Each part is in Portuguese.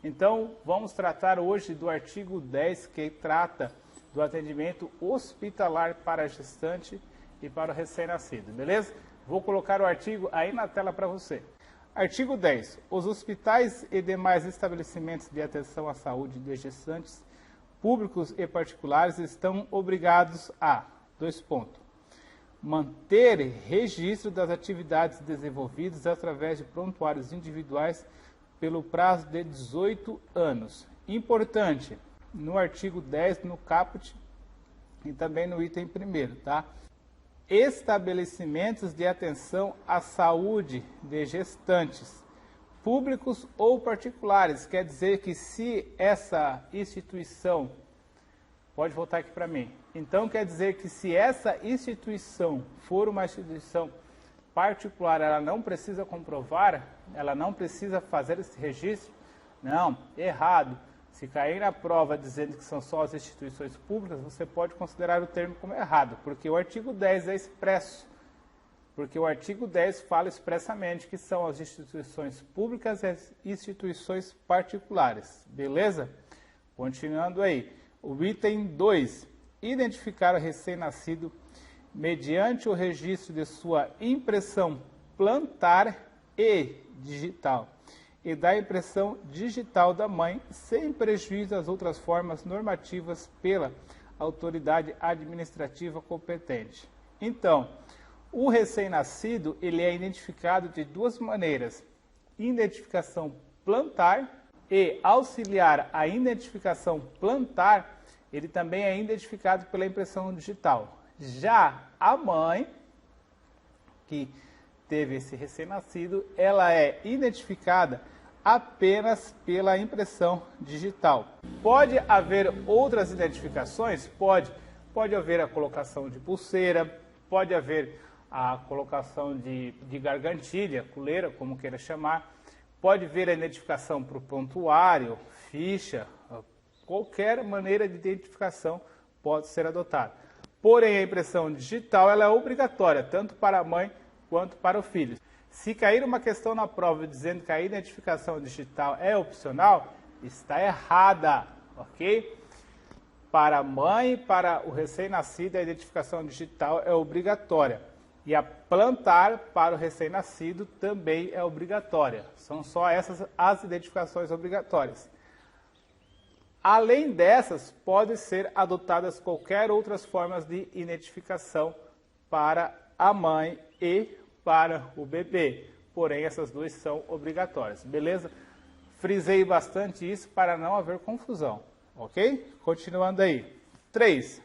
Então, vamos tratar hoje do artigo 10, que trata do atendimento hospitalar para a gestante e para o recém-nascido, beleza? Vou colocar o artigo aí na tela para você. Artigo 10. Os hospitais e demais estabelecimentos de atenção à saúde de gestantes, públicos e particulares, estão obrigados a, manter registro das atividades desenvolvidas através de prontuários individuais pelo prazo de 18 anos. Importante, no artigo 10, no caput e também no item 1º, tá? Estabelecimentos de atenção à saúde de gestantes, públicos ou particulares. Quer dizer que se essa instituição, pode voltar aqui para mim, então quer dizer que se essa instituição for uma instituição particular, ela não precisa comprovar, ela não precisa fazer esse registro? Não, errado. Se cair na prova dizendo que são só as instituições públicas, você pode considerar o termo como errado, porque o artigo 10 é expresso. Porque o artigo 10 fala expressamente que são as instituições públicas e as instituições particulares. Beleza? Continuando aí. O item 2. Identificar o recém-nascido mediante o registro de sua impressão plantar e digital e da impressão digital da mãe, sem prejuízo às outras formas normativas pela autoridade administrativa competente. Então, o recém-nascido, ele é identificado de duas maneiras: identificação plantar e auxiliar a identificação plantar, ele também é identificado pela impressão digital. Já a mãe, que teve esse recém-nascido, ela é identificada apenas pela impressão digital. Pode haver outras identificações? Pode. Pode haver a colocação de pulseira, pode haver a colocação de gargantilha, coleira, como queira chamar. Pode haver a identificação para o prontuário, ficha, qualquer maneira de identificação pode ser adotada. Porém, a impressão digital ela é obrigatória, tanto para a mãe quanto para o filho. Se cair uma questão na prova dizendo que a identificação digital é opcional, está errada, ok? Para a mãe e para o recém-nascido, a identificação digital é obrigatória. E a plantar para o recém-nascido também é obrigatória. São só essas as identificações obrigatórias. Além dessas, podem ser adotadas qualquer outras formas de identificação para a mãe e para o bebê. Porém, essas duas são obrigatórias, beleza? Frisei bastante isso para não haver confusão, ok? Continuando aí. 3.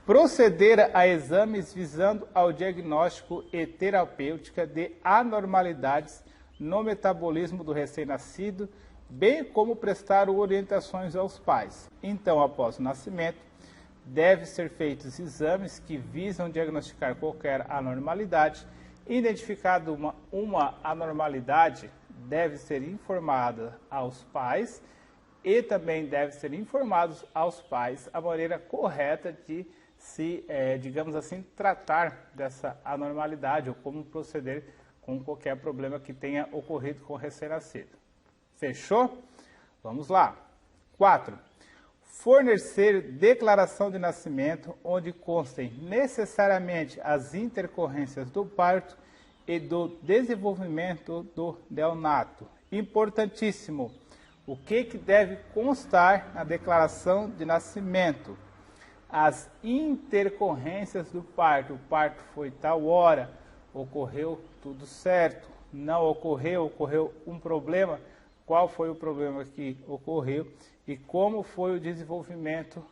Proceder a exames visando ao diagnóstico e terapêutica de anormalidades no metabolismo do recém-nascido, bem como prestar orientações aos pais. Então, após o nascimento, devem ser feitos exames que visam diagnosticar qualquer anormalidade. Identificada uma anormalidade, deve ser informada aos pais e também deve ser informados aos pais a maneira correta de se, digamos assim, tratar dessa anormalidade ou como proceder com qualquer problema que tenha ocorrido com o recém-nascido. Fechou? Vamos lá. 4. Fornecer declaração de nascimento, onde constem necessariamente as intercorrências do parto e do desenvolvimento do neonato. Importantíssimo. O que deve constar na declaração de nascimento? As intercorrências do parto. O parto foi tal hora, ocorreu tudo certo, não ocorreu, ocorreu um problema. Qual foi o problema que ocorreu e como foi o desenvolvimento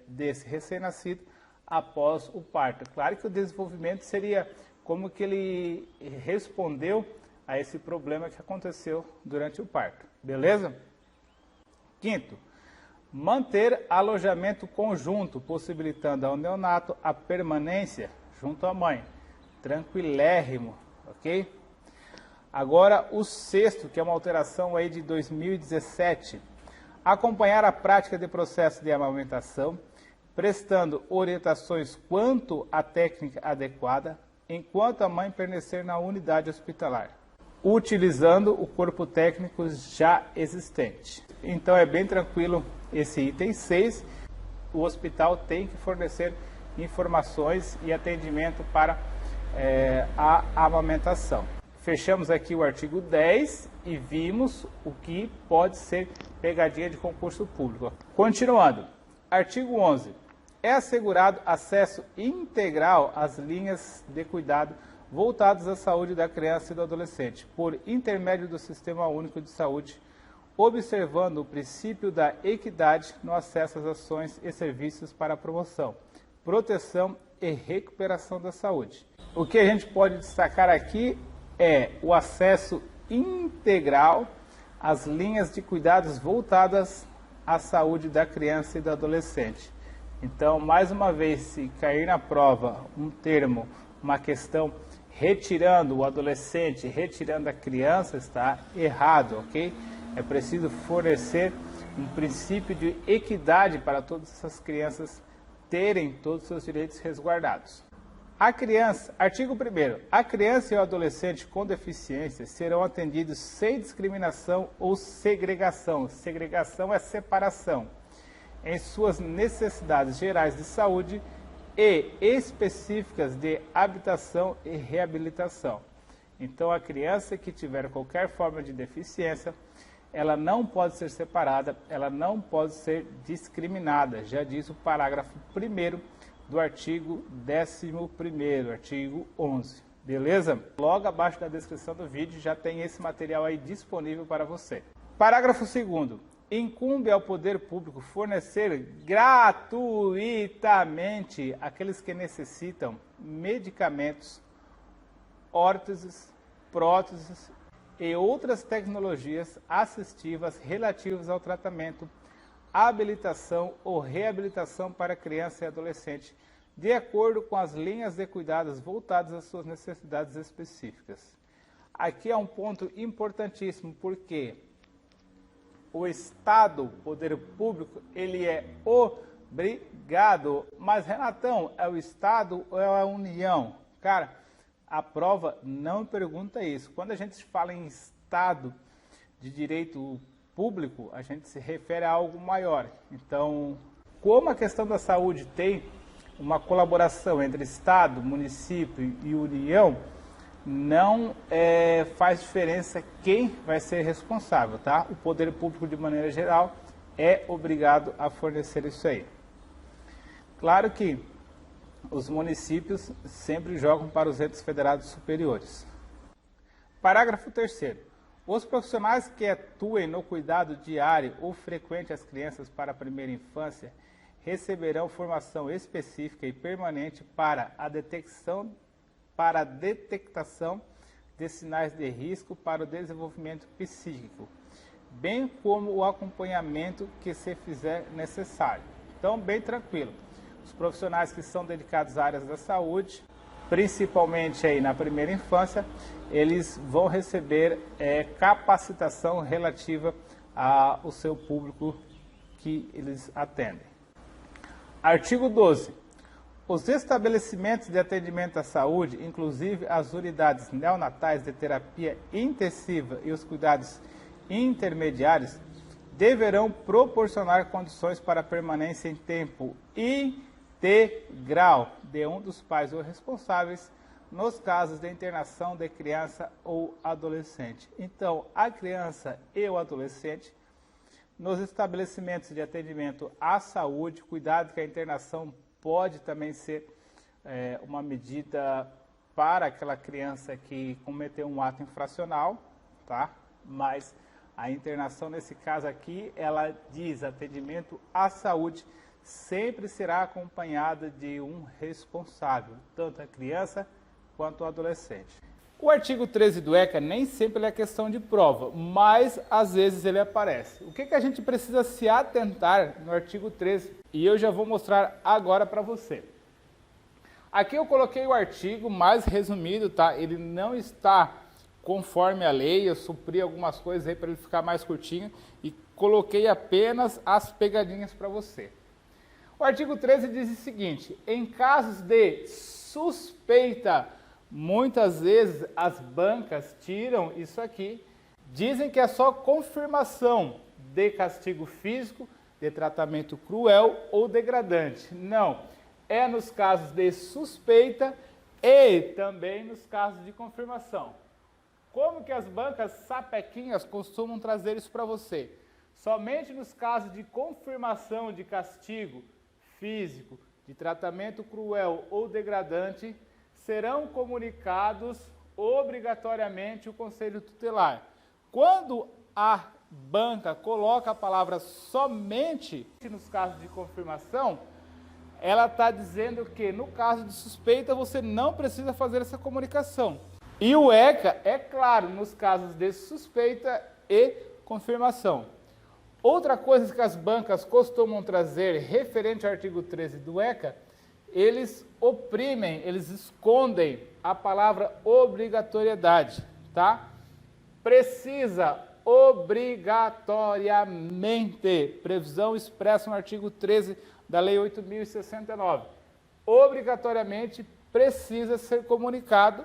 desse recém-nascido após o parto. Claro que o desenvolvimento seria como que ele respondeu a esse problema que aconteceu durante o parto, beleza? 5º, manter alojamento conjunto, possibilitando ao neonato a permanência junto à mãe. Tranquilérrimo, ok? Agora, o 6º, que é uma alteração aí de 2017. Acompanhar a prática de processo de amamentação, prestando orientações quanto à técnica adequada, enquanto a mãe permanecer na unidade hospitalar, utilizando o corpo técnico já existente. Então é bem tranquilo esse item 6. O hospital tem que fornecer informações e atendimento para a amamentação. Fechamos aqui o artigo 10 e vimos o que pode ser pegadinha de concurso público. Continuando, artigo 11. É assegurado acesso integral às linhas de cuidado voltadas à saúde da criança e do adolescente, por intermédio do Sistema Único de Saúde, observando o princípio da equidade no acesso às ações e serviços para a promoção, proteção e recuperação da saúde. O que a gente pode destacar aqui é o acesso integral às linhas de cuidados voltadas à saúde da criança e do adolescente. Então, mais uma vez, se cair na prova um termo, uma questão retirando o adolescente, retirando a criança, está errado, ok? É preciso fornecer um princípio de equidade para todas essas crianças terem todos os seus direitos resguardados. A criança, artigo 1º, a criança e o adolescente com deficiência serão atendidos sem discriminação ou segregação. Segregação é separação em suas necessidades gerais de saúde e específicas de habitação e reabilitação. Então, a criança que tiver qualquer forma de deficiência, ela não pode ser separada, ela não pode ser discriminada, já diz o parágrafo 1º do artigo 11º, artigo 11, beleza? Logo abaixo da descrição do vídeo já tem esse material aí disponível para você. Parágrafo 2º. Incumbe ao poder público fornecer gratuitamente àqueles que necessitam medicamentos, órteses, próteses e outras tecnologias assistivas relativas ao tratamento, habilitação ou reabilitação para criança e adolescente, de acordo com as linhas de cuidados voltadas às suas necessidades específicas. Aqui é um ponto importantíssimo, porque o Estado, o poder público, ele é obrigado. Mas, Renatão, é o Estado ou é a União? Cara, a prova não pergunta isso. Quando a gente fala em Estado de direito público, a gente se refere a algo maior. Então, como a questão da saúde tem uma colaboração entre Estado, município e União, não faz diferença quem vai ser responsável, tá? O poder público, de maneira geral, é obrigado a fornecer isso aí. Claro que os municípios sempre jogam para os entes federados superiores. Parágrafo 3º. Os profissionais que atuem no cuidado diário ou frequente às crianças para a primeira infância receberão formação específica e permanente para a detectação de sinais de risco para o desenvolvimento psíquico, bem como o acompanhamento que se fizer necessário. Então, bem tranquilo. Os profissionais que são dedicados às áreas da saúde, principalmente aí na primeira infância, eles vão receber capacitação relativa ao seu público que eles atendem. Artigo 12. Os estabelecimentos de atendimento à saúde, inclusive as unidades neonatais de terapia intensiva e os cuidados intermediários, deverão proporcionar condições para permanência em tempo integral de um dos pais ou responsáveis nos casos de internação de criança ou adolescente. Então, a criança e o adolescente, nos estabelecimentos de atendimento à saúde, cuidado que a internação pode também ser uma medida para aquela criança que cometeu um ato infracional, tá? Mas a internação nesse caso aqui, ela diz atendimento à saúde, sempre será acompanhada de um responsável, tanto a criança quanto o adolescente. O artigo 13 do ECA nem sempre é questão de prova, mas às vezes ele aparece. O que a gente precisa se atentar no artigo 13? E eu já vou mostrar agora para você. Aqui eu coloquei o artigo mais resumido, tá? Ele não está conforme a lei, eu supri algumas coisas aí para ele ficar mais curtinho e coloquei apenas as pegadinhas para você. O artigo 13 diz o seguinte: em casos de suspeita, muitas vezes as bancas tiram isso aqui, dizem que é só confirmação de castigo físico, de tratamento cruel ou degradante. Não, é nos casos de suspeita e também nos casos de confirmação. Como que as bancas sapequinhas costumam trazer isso para você? Somente nos casos de confirmação de castigo físico, de tratamento cruel ou degradante, serão comunicados obrigatoriamente o Conselho Tutelar. Quando a banca coloca a palavra somente nos casos de confirmação, ela está dizendo que no caso de suspeita você não precisa fazer essa comunicação. E o ECA, é claro, nos casos de suspeita e confirmação. Outra coisa que as bancas costumam trazer referente ao artigo 13 do ECA, eles oprimem, eles escondem a palavra obrigatoriedade, tá? Precisa obrigatoriamente, previsão expressa no artigo 13 da Lei 8.069. Obrigatoriamente precisa ser comunicado.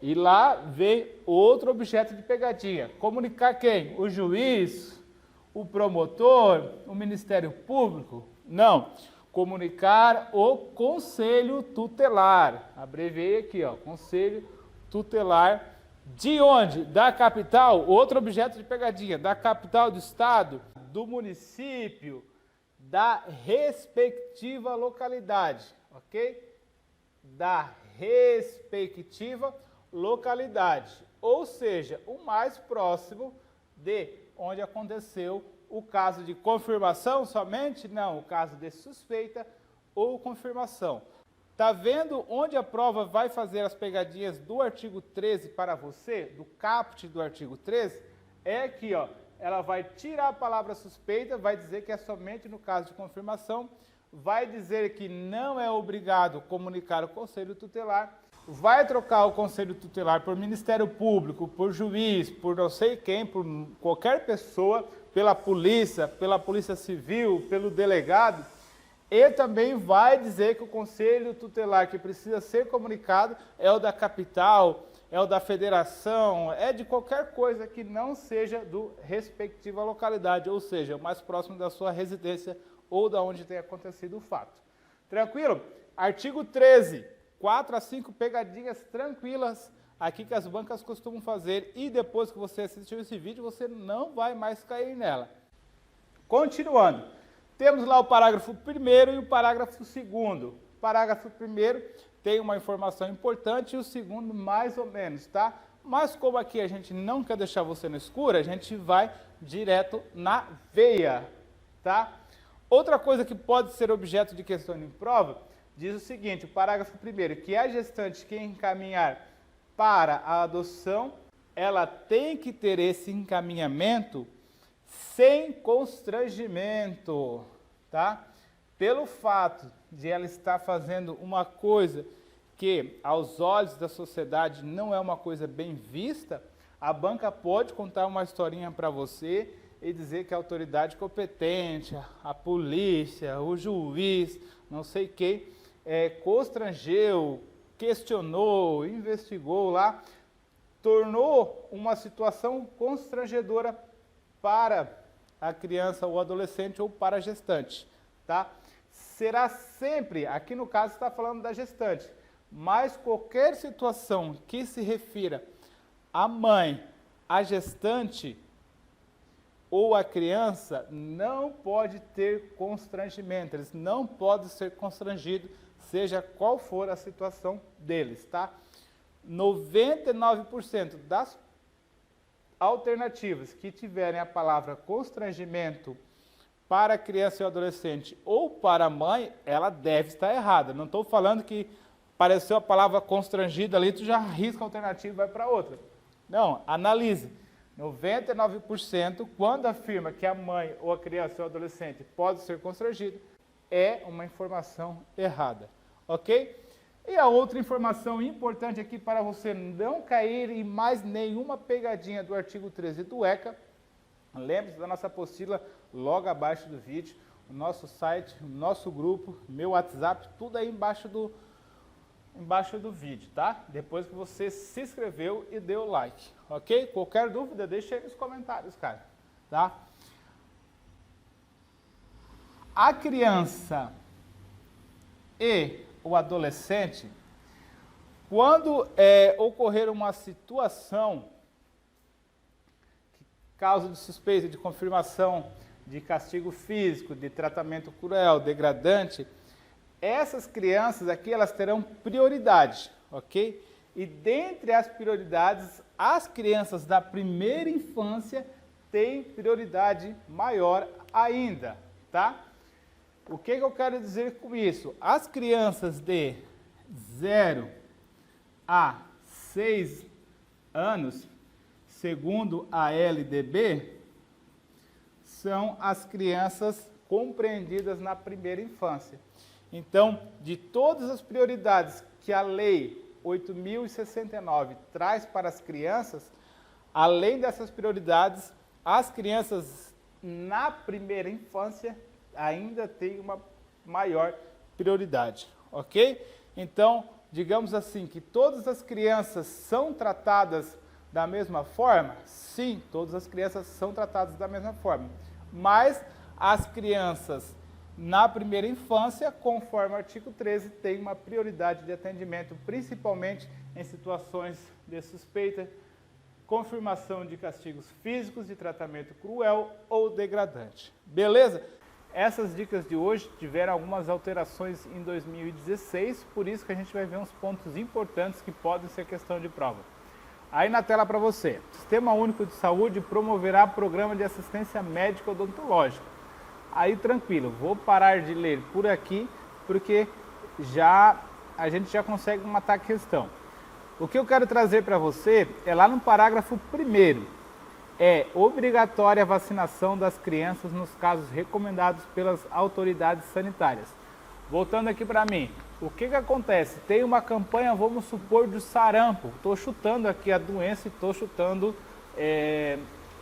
E lá vem outro objeto de pegadinha. Comunicar quem? O juiz, o promotor, o Ministério Público? Não. Comunicar o Conselho Tutelar. Abreviei aqui, ó, Conselho Tutelar. De onde? Da capital, outro objeto de pegadinha. Da capital do estado, do município, da respectiva localidade, ok? Da respectiva localidade, ou seja, o mais próximo de onde aconteceu o caso de confirmação somente? Não, o caso de suspeita ou confirmação. Tá vendo onde a prova vai fazer as pegadinhas do artigo 13 para você, do caput do artigo 13? É aqui, ó, ela vai tirar a palavra suspeita, vai dizer que é somente no caso de confirmação, vai dizer que não é obrigado comunicar o Conselho Tutelar, vai trocar o Conselho Tutelar por Ministério Público, por juiz, por não sei quem, por qualquer pessoa, pela Polícia Civil, pelo delegado, e também vai dizer que o Conselho Tutelar que precisa ser comunicado é o da capital, é o da federação, é de qualquer coisa que não seja do respectiva localidade, ou seja, o mais próximo da sua residência ou da onde tenha acontecido o fato. Tranquilo? Artigo 13. 4 a 5 pegadinhas tranquilas aqui que as bancas costumam fazer e depois que você assistiu esse vídeo, você não vai mais cair nela. Continuando, temos lá o parágrafo 1º e o parágrafo 2º. O parágrafo 1º tem uma informação importante e o 2º mais ou menos, tá? Mas como aqui a gente não quer deixar você no escuro, a gente vai direto na veia, tá? Outra coisa que pode ser objeto de questão em prova, diz o seguinte, o parágrafo 1º, que a gestante que encaminhar para a adoção, ela tem que ter esse encaminhamento sem constrangimento, tá? Pelo fato de ela estar fazendo uma coisa que aos olhos da sociedade não é uma coisa bem vista, a banca pode contar uma historinha para você e dizer que a autoridade competente, a polícia, o juiz, não sei quem, constrangeu, questionou, investigou lá, tornou uma situação constrangedora para a criança ou adolescente ou para a gestante, tá? Será sempre, aqui no caso está falando da gestante, mas qualquer situação que se refira à mãe, à gestante ou à criança, não pode ter constrangimento, eles não podem ser constrangidos, seja qual for a situação deles, tá? 99% das alternativas que tiverem a palavra constrangimento para a criança e o adolescente ou para a mãe, ela deve estar errada. Não estou falando que apareceu a palavra constrangida ali, tu já arrisca a alternativa e vai para outra. Não, analise. 99% quando afirma que a mãe ou a criança ou o adolescente pode ser constrangido, é uma informação errada, ok? E a outra informação importante aqui para você não cair em mais nenhuma pegadinha do artigo 13 do ECA, lembre-se da nossa apostila logo abaixo do vídeo, o nosso site, o nosso grupo, meu WhatsApp, tudo aí embaixo do vídeo, tá? Depois que você se inscreveu e deu like, ok? Qualquer dúvida, deixa aí nos comentários, cara, tá? a criança e o adolescente, quando ocorrer uma situação que causa de suspeita de confirmação de castigo físico, de tratamento cruel, degradante, essas crianças aqui, elas terão prioridade, ok? E dentre as prioridades, as crianças da primeira infância têm prioridade maior ainda, tá? O que eu quero dizer com isso? As crianças de 0 a 6 anos, segundo a LDB, são as crianças compreendidas na primeira infância. Então, de todas as prioridades que a Lei 8.069 traz para as crianças, além dessas prioridades, as crianças na primeira infância ainda têm uma maior prioridade, ok? Então, digamos assim, que todas as crianças são tratadas da mesma forma? Sim, todas as crianças são tratadas da mesma forma. Mas as crianças na primeira infância, conforme o artigo 13, têm uma prioridade de atendimento, principalmente em situações de suspeita, confirmação de castigos físicos, de tratamento cruel ou degradante. Beleza? Essas dicas de hoje tiveram algumas alterações em 2016, por isso que a gente vai ver uns pontos importantes que podem ser questão de prova. Aí na tela para você, Sistema Único de Saúde promoverá programa de assistência médica odontológica. Aí tranquilo, vou parar de ler por aqui, porque a gente já consegue matar a questão. O que eu quero trazer para você é lá no parágrafo 1º. É obrigatória a vacinação das crianças nos casos recomendados pelas autoridades sanitárias. Voltando aqui para mim, o que acontece? Tem uma campanha, vamos supor, do sarampo. Estou chutando aqui a doença e estou chutando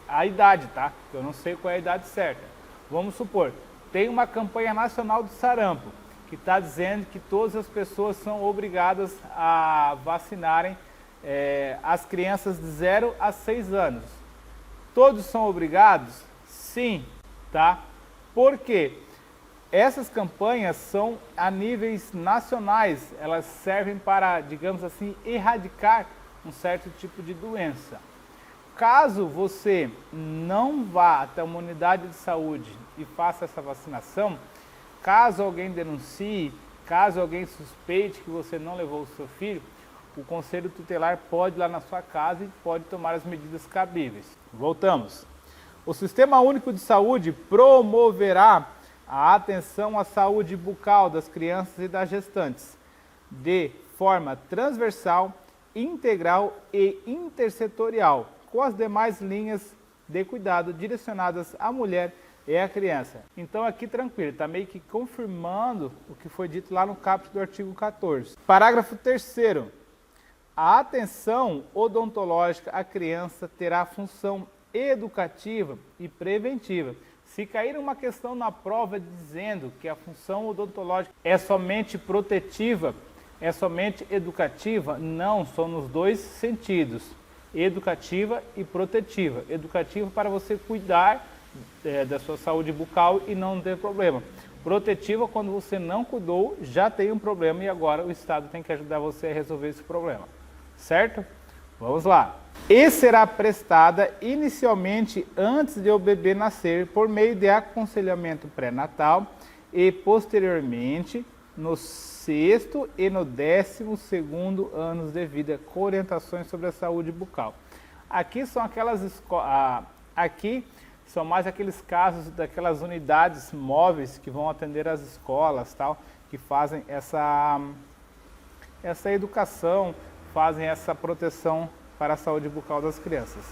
a idade, tá? Eu não sei qual é a idade certa. Vamos supor, tem uma campanha nacional do sarampo, que está dizendo que todas as pessoas são obrigadas a vacinarem as crianças de 0 a 6 anos. Todos são obrigados? Sim, tá? Por quê? Essas campanhas são a níveis nacionais, elas servem para, digamos assim, erradicar um certo tipo de doença. Caso você não vá até uma unidade de saúde e faça essa vacinação, caso alguém denuncie, caso alguém suspeite que você não levou o seu filho, o Conselho Tutelar pode ir lá na sua casa e pode tomar as medidas cabíveis. Voltamos. O Sistema Único de Saúde promoverá a atenção à saúde bucal das crianças e das gestantes de forma transversal, integral e intersetorial, com as demais linhas de cuidado direcionadas à mulher e à criança. Então aqui tranquilo, está meio que confirmando o que foi dito lá no caput do artigo 14. Parágrafo 3º. A atenção odontológica à criança terá função educativa e preventiva. Se cair uma questão na prova dizendo que a função odontológica é somente protetiva, é somente educativa, não, são nos dois sentidos, educativa e protetiva. Educativa para você cuidar da sua saúde bucal e não ter problema. Protetiva quando você não cuidou, já tem um problema e agora o Estado tem que ajudar você a resolver esse problema. Certo? Vamos lá. E será prestada inicialmente antes de o bebê nascer por meio de aconselhamento pré-natal e posteriormente no 6º e no 12º anos de vida, com orientações sobre a saúde bucal. Aqui são são mais aqueles casos daquelas unidades móveis que vão atender as escolas, tal, que fazem essa educação, fazem essa proteção para a saúde bucal das crianças.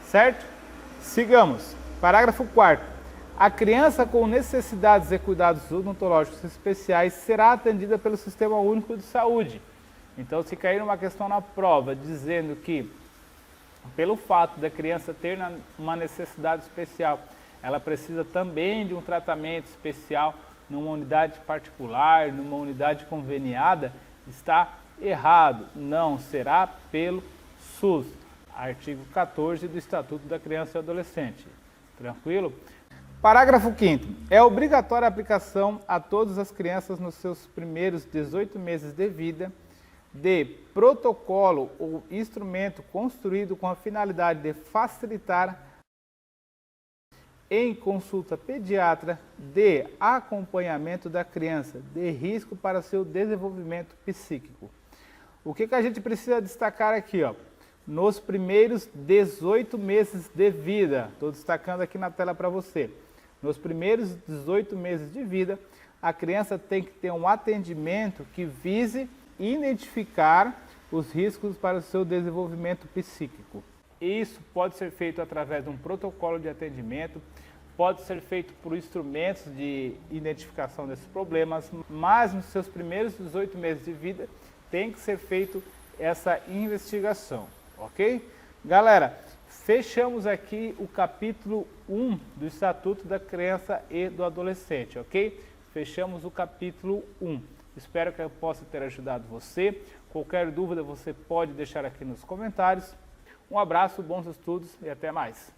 Certo? Sigamos. Parágrafo 4º. A criança com necessidades e cuidados odontológicos especiais será atendida pelo Sistema Único de Saúde. Então, se cair uma questão na prova dizendo que, pelo fato da criança ter uma necessidade especial, ela precisa também de um tratamento especial numa unidade particular, numa unidade conveniada, está errado. Não, será pelo SUS. Artigo 14 do Estatuto da Criança e Adolescente. Tranquilo? Parágrafo 5º. É obrigatória a aplicação a todas as crianças nos seus primeiros 18 meses de vida de protocolo ou instrumento construído com a finalidade de facilitar em consulta pediatra de acompanhamento da criança de risco para seu desenvolvimento psíquico. O que a gente precisa destacar aqui, ó? Nos primeiros 18 meses de vida, estou destacando aqui na tela para você. Nos primeiros 18 meses de vida, a criança tem que ter um atendimento que vise identificar os riscos para o seu desenvolvimento psíquico. Isso pode ser feito através de um protocolo de atendimento, pode ser feito por instrumentos de identificação desses problemas, mas nos seus primeiros 18 meses de vida tem que ser feito essa investigação, ok? Galera, fechamos aqui o capítulo 1 do Estatuto da Criança e do Adolescente, ok? Fechamos o capítulo 1. Espero que eu possa ter ajudado você. Qualquer dúvida você pode deixar aqui nos comentários. Um abraço, bons estudos e até mais.